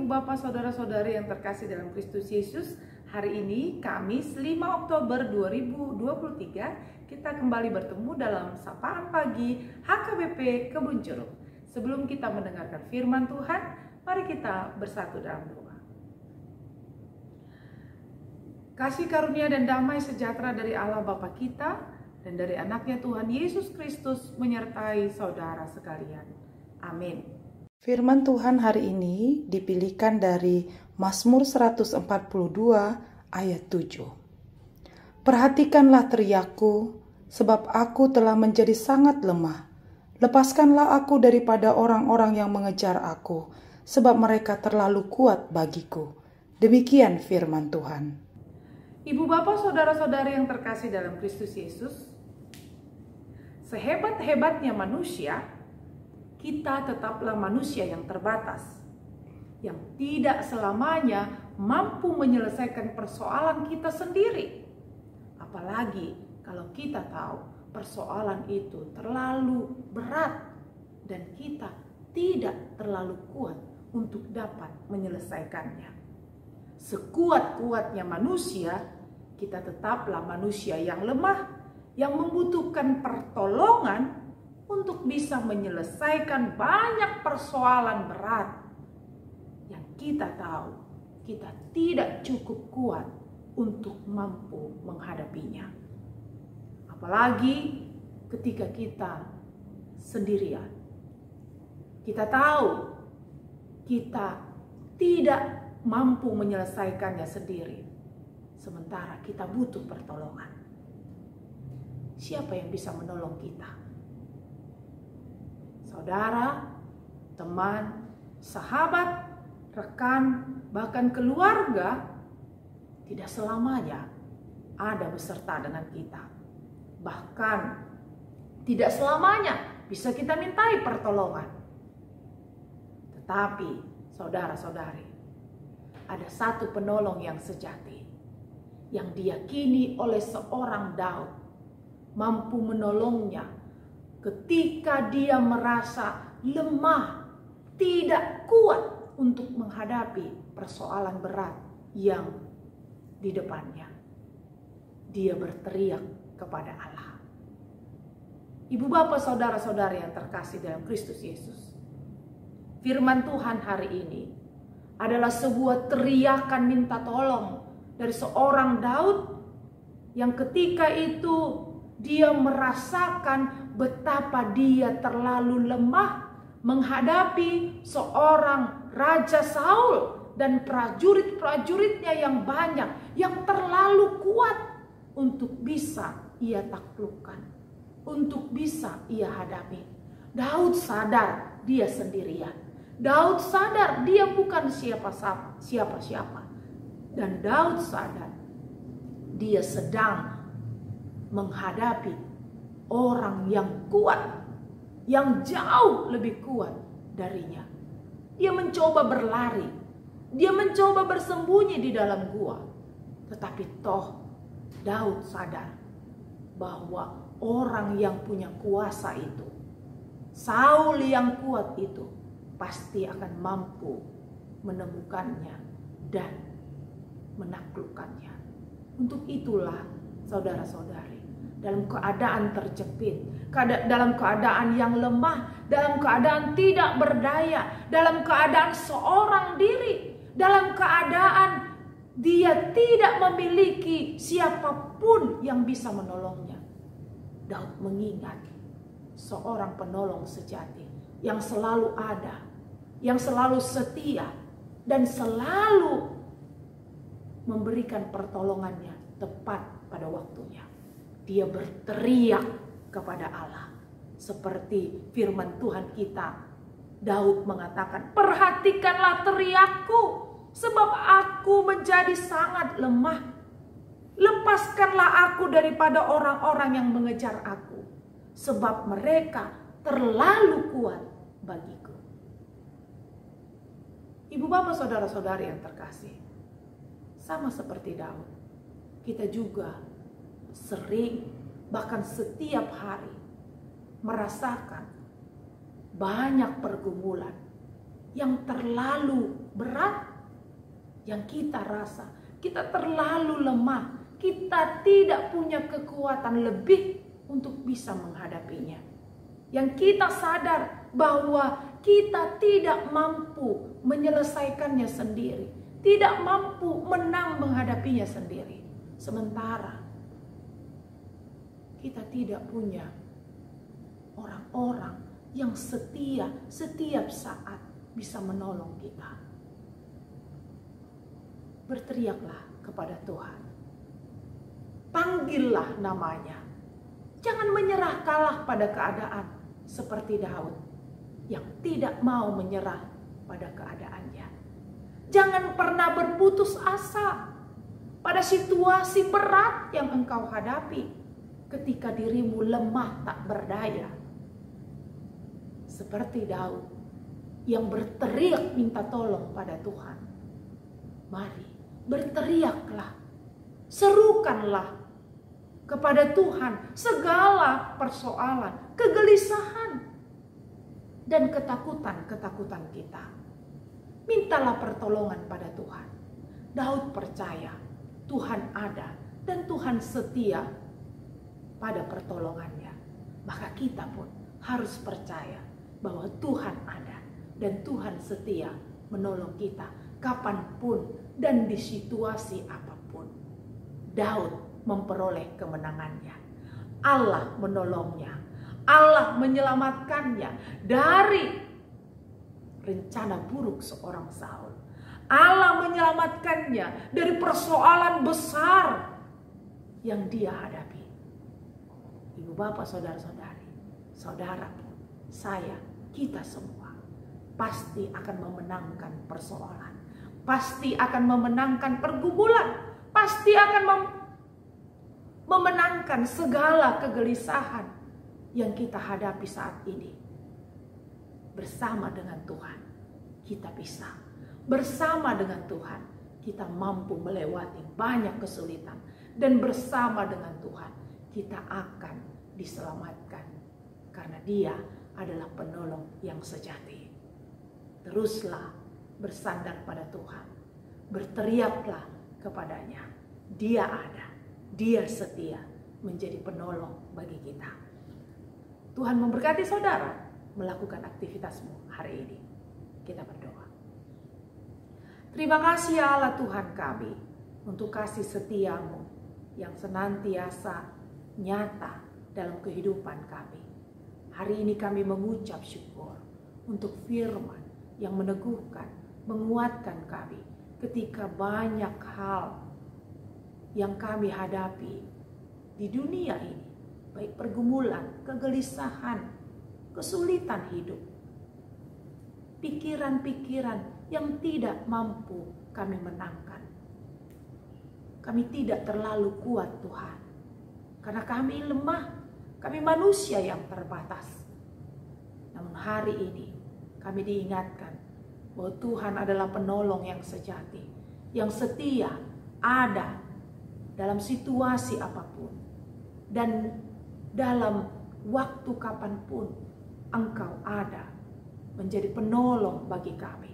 Ibu Bapak Saudara-saudari yang terkasih dalam Kristus Yesus. Hari ini Kamis 5 Oktober 2023 kita kembali bertemu dalam Sapaan Pagi HKBP Kebun Jeruk. Sebelum kita mendengarkan firman Tuhan, mari kita bersatu dalam doa. Kasih karunia dan damai sejahtera dari Allah Bapa kita dan dari anaknya Tuhan Yesus Kristus menyertai saudara sekalian. Amin. Firman Tuhan hari ini dipilihkan dari Mazmur 142 ayat 7. Perhatikanlah teriakku, sebab aku telah menjadi sangat lemah. Lepaskanlah aku daripada orang-orang yang mengejar aku, sebab mereka terlalu kuat bagiku. Demikian firman Tuhan. Ibu bapak saudara-saudari yang terkasih dalam Kristus Yesus, sehebat-hebatnya manusia, kita tetaplah manusia yang terbatas, yang tidak selamanya mampu menyelesaikan persoalan kita sendiri. Apalagi kalau kita tahu persoalan itu terlalu berat dan kita tidak terlalu kuat untuk dapat menyelesaikannya. Sekuat-kuatnya manusia, kita tetaplah manusia yang lemah, yang membutuhkan pertolongan untuk bisa menyelesaikan banyak persoalan berat yang kita tahu kita tidak cukup kuat untuk mampu menghadapinya. Apalagi ketika kita sendirian. Kita tahu kita tidak mampu menyelesaikannya sendiri. Sementara kita butuh pertolongan. Siapa yang bisa menolong kita? Saudara, teman, sahabat, rekan, bahkan keluarga tidak selamanya ada beserta dengan kita. Bahkan tidak selamanya bisa kita mintai pertolongan. Tetapi saudara-saudari, ada satu penolong yang sejati yang diyakini oleh seorang Daud mampu menolongnya ketika dia merasa lemah, tidak kuat untuk menghadapi persoalan berat yang di depannya. Dia berteriak kepada Allah. Ibu bapak saudara-saudari yang terkasih dalam Kristus Yesus, firman Tuhan hari ini adalah sebuah teriakan minta tolong dari seorang Daud yang ketika itu dia merasakan betapa dia terlalu lemah menghadapi seorang Raja Saul dan prajurit-prajuritnya yang banyak, yang terlalu kuat untuk bisa ia taklukkan, untuk bisa ia hadapi. Daud sadar dia sendirian. Daud sadar dia bukan siapa-siapa. Dan Daud sadar dia sedang menghadapi orang yang kuat, yang jauh lebih kuat darinya. Dia mencoba berlari, dia mencoba bersembunyi di dalam gua. Tetapi toh Daud sadar bahwa orang yang punya kuasa itu, Saul yang kuat itu, pasti akan mampu menemukannya dan menaklukkannya. Untuk itulah saudara-saudari, dalam keadaan terjepit, dalam keadaan yang lemah, dalam keadaan tidak berdaya, dalam keadaan seorang diri, dalam keadaan dia tidak memiliki siapapun yang bisa menolongnya, Daud mengingat seorang penolong sejati yang selalu ada, yang selalu setia, dan selalu memberikan pertolongannya tepat pada waktunya. Dia berteriak kepada Allah. Seperti firman Tuhan kita, Daud mengatakan, perhatikanlah teriakku, sebab aku menjadi sangat lemah. Lepaskanlah aku daripada orang-orang yang mengejar aku, sebab mereka terlalu kuat bagiku. Ibu bapak saudara-saudari yang terkasih, sama seperti Daud, kita juga sering, bahkan setiap hari merasakan banyak pergumulan yang terlalu berat yang kita rasa kita terlalu lemah, kita tidak punya kekuatan lebih untuk bisa menghadapinya. Yang kita sadar bahwa kita tidak mampu menyelesaikannya sendiri, tidak mampu menang menghadapinya sendiri. Sementara kita tidak punya orang-orang yang setia setiap saat bisa menolong kita. Berteriaklah kepada Tuhan. Panggillah namanya. Jangan menyerah kalah pada keadaan seperti Daud yang tidak mau menyerah pada keadaannya. Jangan pernah berputus asa pada situasi berat yang engkau hadapi ketika dirimu lemah tak berdaya. Seperti Daud yang berteriak minta tolong pada Tuhan. Mari berteriaklah, serukanlah kepada Tuhan segala persoalan, kegelisahan, dan ketakutan-ketakutan kita. Mintalah pertolongan pada Tuhan. Daud percaya Tuhan ada dan Tuhan setia pada pertolongannya. Maka kita pun harus percaya bahwa Tuhan ada dan Tuhan setia menolong kita kapanpun dan di situasi apapun. Daud memperoleh kemenangannya. Allah menolongnya. Allah menyelamatkannya dari rencana buruk seorang Saul. Allah menyelamatkannya dari persoalan besar yang dia hadapi. Ibu bapak, saudara-saudari, saudara pun, saya, kita semua pasti akan memenangkan persoalan. Pasti akan memenangkan pergumulan, pasti akan memenangkan segala kegelisahan yang kita hadapi saat ini. Bersama dengan Tuhan, kita bisa. Bersama dengan Tuhan, kita mampu melewati banyak kesulitan. Dan bersama dengan Tuhan, kita akan diselamatkan. Karena Dia adalah penolong yang sejati. Teruslah bersandar pada Tuhan. Berteriaklah kepadanya. Dia ada. Dia setia menjadi penolong bagi kita. Tuhan memberkati saudara melakukan aktivitasmu hari ini. Kita berdoa. Terima kasih ya Allah Tuhan kami untuk kasih setiamu yang senantiasa nyata dalam kehidupan kami. Hari ini kami mengucap syukur untuk firman yang meneguhkan, menguatkan kami ketika banyak hal yang kami hadapi di dunia ini, baik pergumulan, kegelisahan, kesulitan hidup, pikiran-pikiran yang tidak mampu kami menangkan. Kami tidak terlalu kuat Tuhan, karena kami lemah, kami manusia yang terbatas. Namun hari ini kami diingatkan bahwa Tuhan adalah penolong yang sejati, yang setia, ada dalam situasi apapun. Dan dalam waktu kapanpun Engkau ada menjadi penolong bagi kami.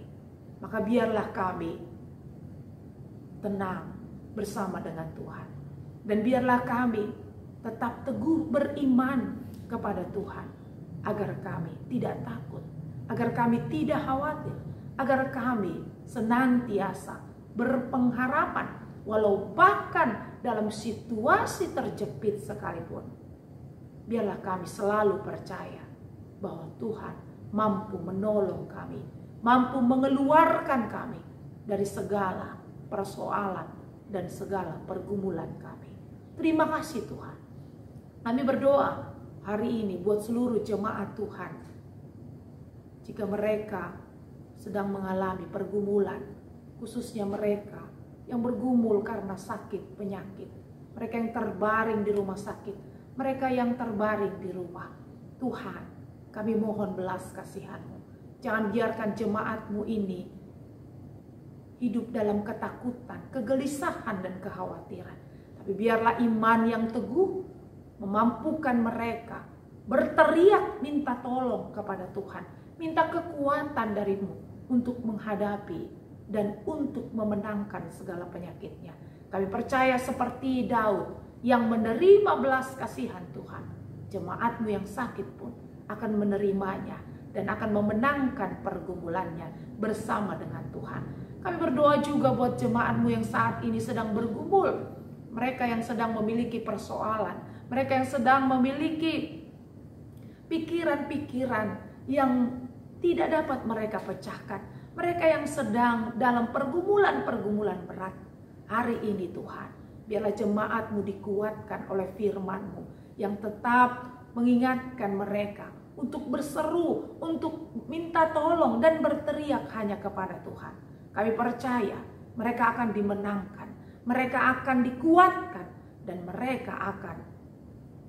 Maka biarlah kami tenang bersama dengan Tuhan. Dan biarlah kami tetap teguh beriman kepada Tuhan. Agar kami tidak takut, agar kami tidak khawatir, agar kami senantiasa berpengharapan walau bahkan dalam situasi terjepit sekalipun. Biarlah kami selalu percaya bahwa Tuhan mampu menolong kami, mampu mengeluarkan kami dari segala persoalan dan segala pergumulan kami. Terima kasih Tuhan. Kami berdoa hari ini buat seluruh jemaat Tuhan. Jika mereka sedang mengalami pergumulan, khususnya mereka yang bergumul karena sakit, penyakit, mereka yang terbaring di rumah sakit, mereka yang terbaring di rumah. Tuhan, kami mohon belas kasihan-Mu. Jangan biarkan jemaat-Mu ini hidup dalam ketakutan, kegelisahan, dan kekhawatiran. Tapi biarlah iman yang teguh memampukan mereka berteriak minta tolong kepada Tuhan. Minta kekuatan dari-Mu untuk menghadapi dan untuk memenangkan segala penyakitnya. Kami percaya seperti Daud yang menerima belas kasihan Tuhan, jemaat-Mu yang sakit pun akan menerimanya dan akan memenangkan pergumulannya bersama dengan Tuhan. Kami berdoa juga buat jemaat-Mu yang saat ini sedang bergumul, mereka yang sedang memiliki persoalan, mereka yang sedang memiliki pikiran-pikiran yang tidak dapat mereka pecahkan, mereka yang sedang dalam pergumulan-pergumulan berat. Hari ini Tuhan, biarlah jemaat-Mu dikuatkan oleh firman-Mu yang tetap mengingatkan mereka untuk berseru, untuk minta tolong dan berteriak hanya kepada Tuhan. Kami percaya mereka akan dimenangkan, mereka akan dikuatkan, dan mereka akan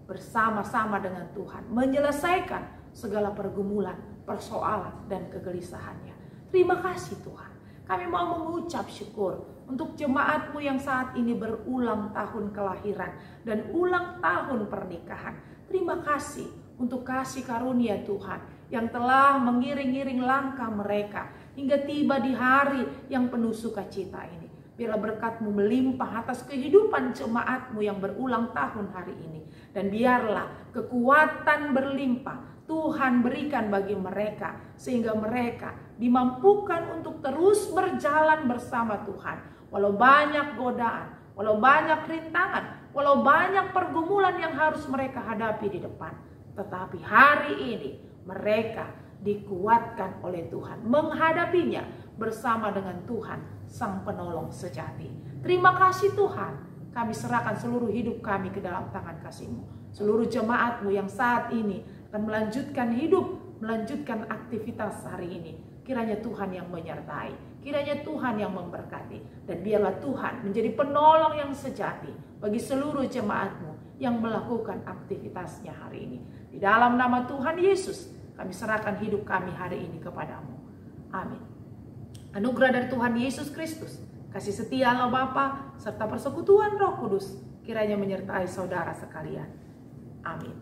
bersama-sama dengan Tuhan menyelesaikan segala pergumulan, persoalan, dan kegelisahannya. Terima kasih Tuhan. Kami mau mengucap syukur untuk jemaat-Mu yang saat ini berulang tahun kelahiran dan ulang tahun pernikahan. Terima kasih untuk kasih karunia Tuhan yang telah mengiring-iring langkah mereka hingga tiba di hari yang penuh sukacita ini. Biarlah berkat-Mu melimpah atas kehidupan jemaat-Mu yang berulang tahun hari ini. Dan biarlah kekuatan berlimpah Tuhan berikan bagi mereka, sehingga mereka dimampukan untuk terus berjalan bersama Tuhan. Walau banyak godaan, walau banyak rintangan, walau banyak pergumulan yang harus mereka hadapi di depan. Tetapi hari ini mereka dikuatkan oleh Tuhan menghadapinya bersama dengan Tuhan Sang Penolong sejati. Terima kasih Tuhan, kami serahkan seluruh hidup kami ke dalam tangan kasih-Mu. Seluruh jemaat-Mu yang saat ini akan melanjutkan hidup, melanjutkan aktivitas hari ini. Kiranya Tuhan yang menyertai, kiranya Tuhan yang memberkati, dan biarlah Tuhan menjadi penolong yang sejati bagi seluruh jemaat-Mu yang melakukan aktivitasnya hari ini. Di dalam nama Tuhan Yesus, kami serahkan hidup kami hari ini kepadamu. Amin. Anugerah dari Tuhan Yesus Kristus, kasih setia Allah Bapa, serta persekutuan Roh Kudus, kiranya menyertai saudara sekalian. Amin.